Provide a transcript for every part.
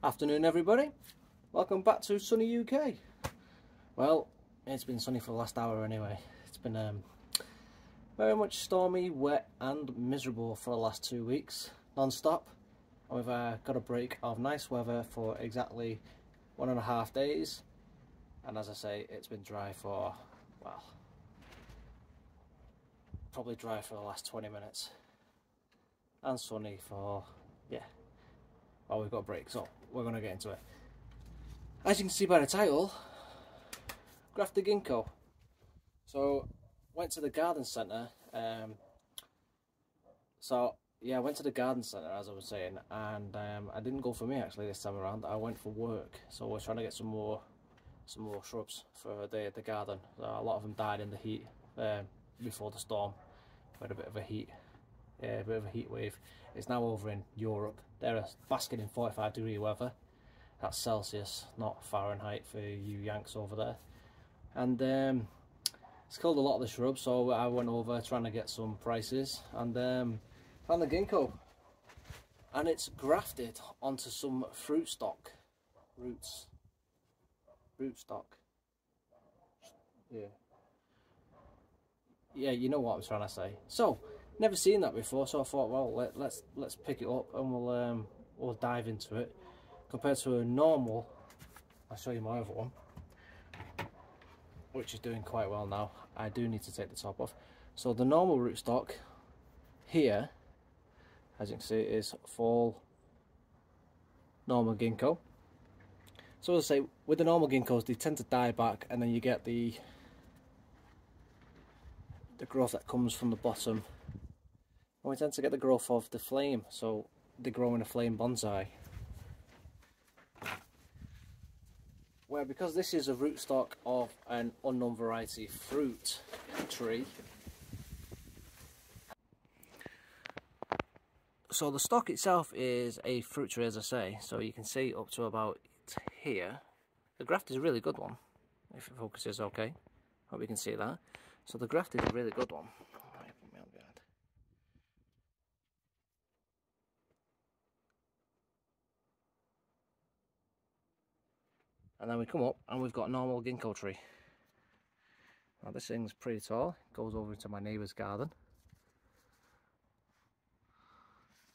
Afternoon everybody, welcome back to sunny UK. Well, it's been sunny for the last hour anyway. It's been very much stormy, wet and miserable for the last 2 weeks, non-stop. We've got a break of nice weather for exactly 1.5 days, and as I say, it's been dry for, well, probably dry for the last 20 minutes and sunny for, yeah, well, we've got a break, so we're going to get into it. As you can see by the title, Grafted Ginkgo. So, went to the garden centre. I went to the garden centre, as I was saying, and I didn't go for me actually this time around. I went for work, so we're trying to get some more shrubs for the garden. So a lot of them died in the heat before the storm. We had a bit of a heat wave. It's now over in Europe. They're basking in 45-degree weather. That's Celsius, not Fahrenheit for you Yanks over there. And it's killed a lot of the shrubs, so I went over trying to get some prices and found the ginkgo. And it's grafted onto some fruit stock. Root stock. Yeah, you know what I'm trying to say. So, never seen that before, so I thought, well, let's pick it up and we'll dive into it. Compared to a normal, I'll show you my other one, which is doing quite well now. I do need to take the top off. So the normal rootstock here, as you can see, is fall normal ginkgo. So as I say, with the normal ginkgos, they tend to die back, and then you get the growth that comes from the bottom. And we tend to get the growth of the flame, so they grow in a flame bonsai. Where because this is a rootstock of an unknown variety fruit tree, so the stock itself is a fruit tree, as I say, so you can see up to about here. The graft is a really good one, if it focuses okay. Hope you can see that. So the graft is a really good one. And then we come up and we've got a normal ginkgo tree. Now this thing's pretty tall, it goes over into my neighbour's garden.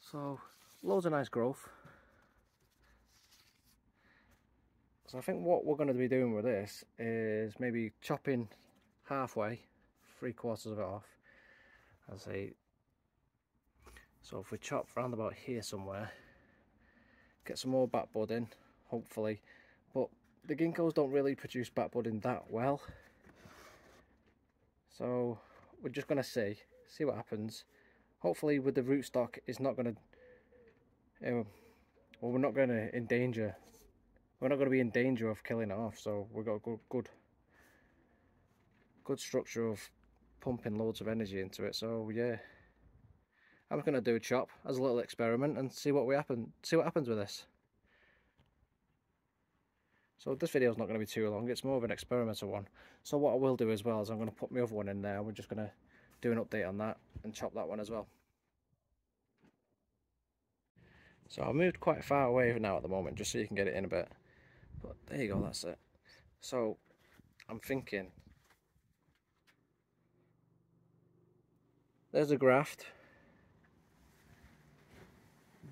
So loads of nice growth. So I think what we're going to be doing with this is maybe chopping halfway, 3/4 of it off. As I say, so if we chop round about here somewhere, get some more back bud in, hopefully. But the ginkgos don't really produce back budding that well, so we're just going to see what happens. Hopefully with the rootstock it's not going to well, we're not going to be in danger of killing it off, so we've got a good structure of pumping loads of energy into it. So yeah, I'm going to do a chop as a little experiment and see what happens with this. So this video is not going to be too long, it's more of an experimental one. So what I will do as well is I'm going to put my other one in there, we're just going to do an update on that and chop that one as well. So I moved quite far away now at the moment, just so you can get it in a bit. But there you go, that's it. So I'm thinking, there's a graft,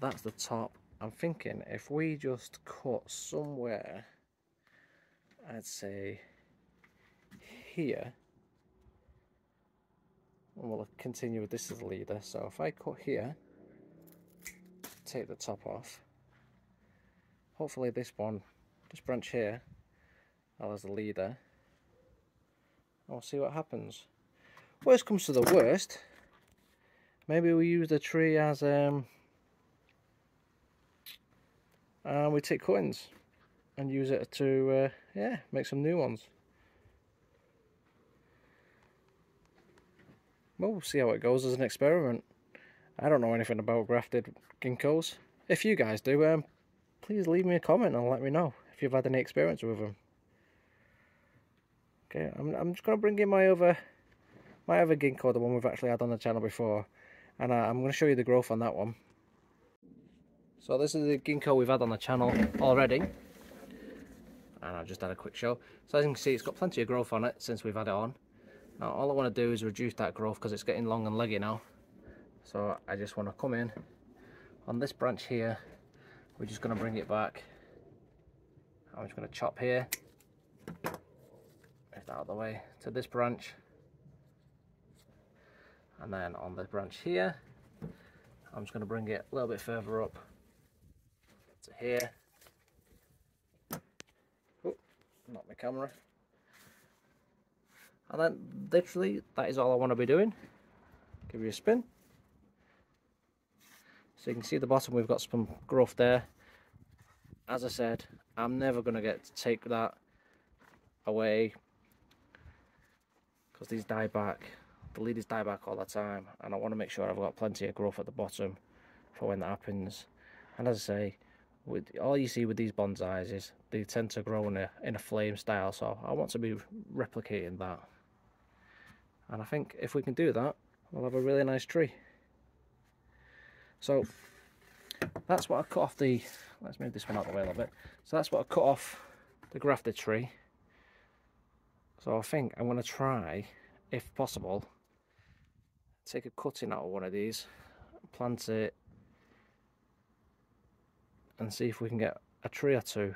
that's the top. I'm thinking if we just cut somewhere, I'd say here, and we'll continue with this as a leader. So if I cut here, take the top off, hopefully this branch here, I'll as a leader, and we'll see what happens. Worst comes to the worst, maybe we use the tree as and we take cuttings and use it to yeah, make some new ones. Well, we'll see how it goes as an experiment. I don't know anything about grafted ginkgos. If you guys do, please leave me a comment and let me know if you've had any experience with them. Okay, I'm just going to bring in my other ginkgo, the one we've actually had on the channel before, and I'm going to show you the growth on that one. So this is the ginkgo we've had on the channel already, and I've just had a quick show. So as you can see, it's got plenty of growth on it since we've had it on. Now all I want to do is reduce that growth because it's getting long and leggy now. So I just want to come in on this branch here. We're just going to bring it back. I'm just going to chop here, move that out of the way, to this branch, and then on the branch here I'm just going to bring it a little bit further up to here. Oh, not my camera. And then literally that is all I want to be doing. Give you a spin. So you can see the bottom, we've got some growth there. As I said, I'm never going to get to take that away because these die back. The leaves die back all the time, and I want to make sure I've got plenty of growth at the bottom for when that happens. And as I say, with all you see with these bonsais is they tend to grow in a flame style, so I want to be replicating that. And I think if we can do that, we'll have a really nice tree. So that's what I cut off the, let's move this one out of the way a little bit. So that's what I cut off the grafted tree. So I think I'm going to try, if possible, take a cutting out of one of these, plant it, and see if we can get a tree or two.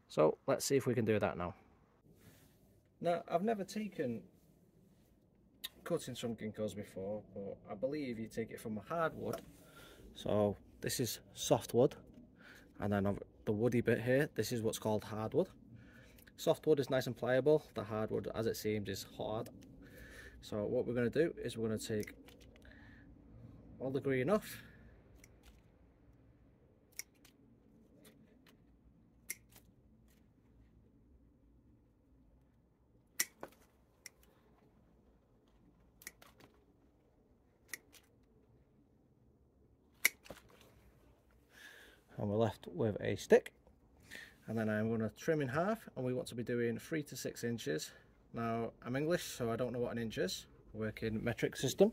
So let's see if we can do that now. Now, I've never taken cuttings from ginkgos before, but I believe you take it from a hardwood. So this is softwood, and then the woody bit here, this is what's called hardwood. Softwood is nice and pliable, the hardwood, as it seems, is hard. So what we're going to do is we're going to take all the green off. And we're left with a stick, and then I'm going to trim in half, and we want to be doing 3 to 6 inches. Now I'm English, so I don't know what an inch is. I work in metric system,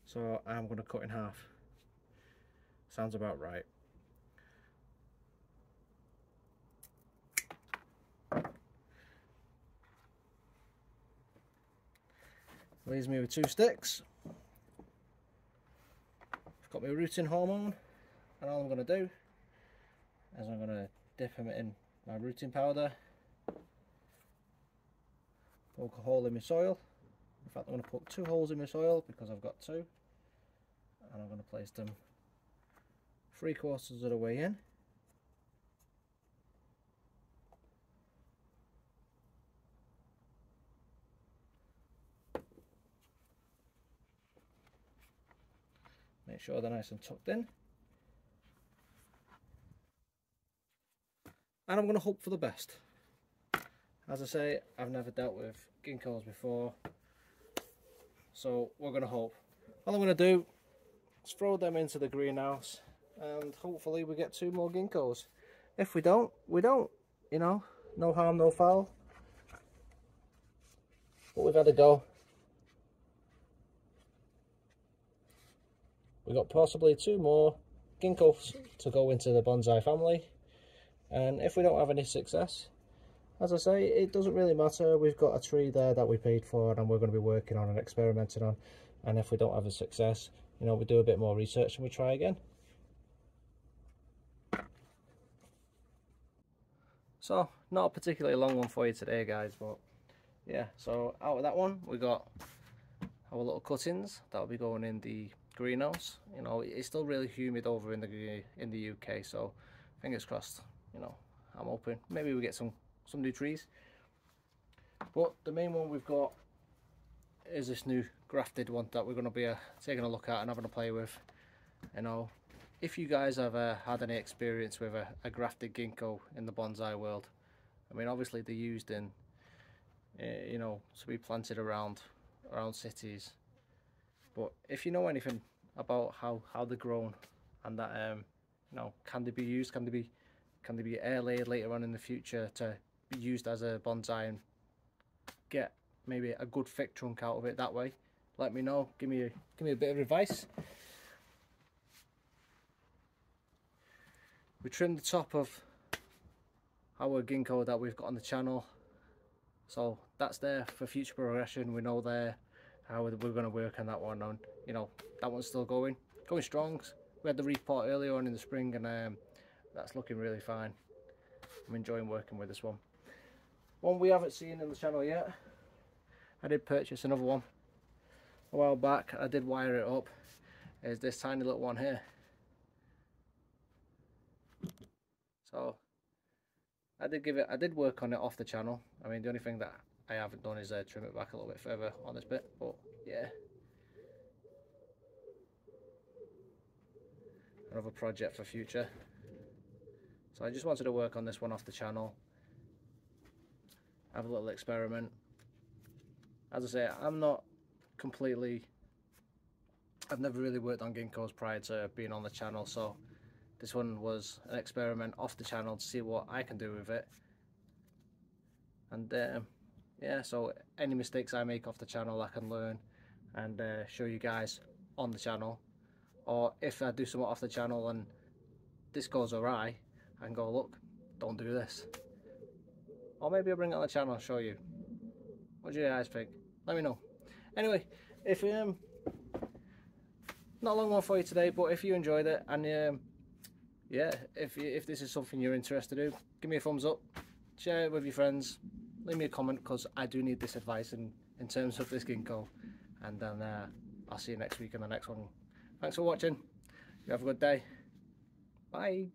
so I'm going to cut in half. Sounds about right. Leaves me with 2 sticks. I've got my rooting hormone, and all I'm going to do is I'm going to dip him in my rooting powder, poke a hole in my soil. In fact, I'm going to put 2 holes in my soil because I've got 2, and I'm going to place them 3/4 of the way in. Make sure they're nice and tucked in. And I'm going to hope for the best. As I say, I've never dealt with ginkgos before, so we're going to hope. All I'm going to do is throw them into the greenhouse, and hopefully we get 2 more ginkgos. If we don't, we don't. You know, no harm, no foul. But we've had a go. We've got possibly 2 more ginkgos to go into the bonsai family. And if we don't have any success, as I say, it doesn't really matter. We've got a tree there that we paid for, and we're going to be working on and experimenting on. And if we don't have a success, you know, we do a bit more research and we try again. So, not a particularly long one for you today, guys, but yeah. So out of that one, we got our little cuttings that will be going in the greenhouse. You know, it's still really humid over in the UK, so fingers crossed. You know, I'm hoping maybe we get some new trees. But the main one we've got is this new grafted one that we're going to be taking a look at and having a play with. You know, if you guys have had any experience with a grafted ginkgo in the bonsai world, I mean, obviously they're used in, you know, to be planted around cities. But if you know anything about how they're grown, and that you know, can they be used? Can they be air laid later on in the future to be used as a bonsai and get maybe a good thick trunk out of it that way? Let me know. Give me a bit of advice. We trimmed the top of our ginkgo that we've got on the channel, so that's there for future progression. We know there how we're going to work on that one, and you know, that one's still going strong. We had the repot earlier on in the spring, and that's looking really fine. I'm enjoying working with this one. One we haven't seen in the channel yet, I did purchase another one a while back. I did wire it up, is this tiny little one here. So I did work on it off the channel. I mean, the only thing that I haven't done is trim it back a little bit further on this bit, but yeah, another project for future. So I just wanted to work on this one off the channel, have a little experiment. As I say, I've never really worked on ginkgos prior to being on the channel, so this one was an experiment off the channel to see what I can do with it. And yeah, so any mistakes I make off the channel I can learn and show you guys on the channel, or if I do something off the channel and this goes awry, I can go, look, don't do this. Or maybe I'll bring it on the channel and show you. What do you guys think? Let me know. Anyway, if not a long one for you today, but if you enjoyed it, and yeah, if this is something you're interested in, give me a thumbs up, share it with your friends, leave me a comment, because I do need this advice in terms of this ginkgo. And then I'll see you next week in the next one. Thanks for watching. You have a good day. Bye.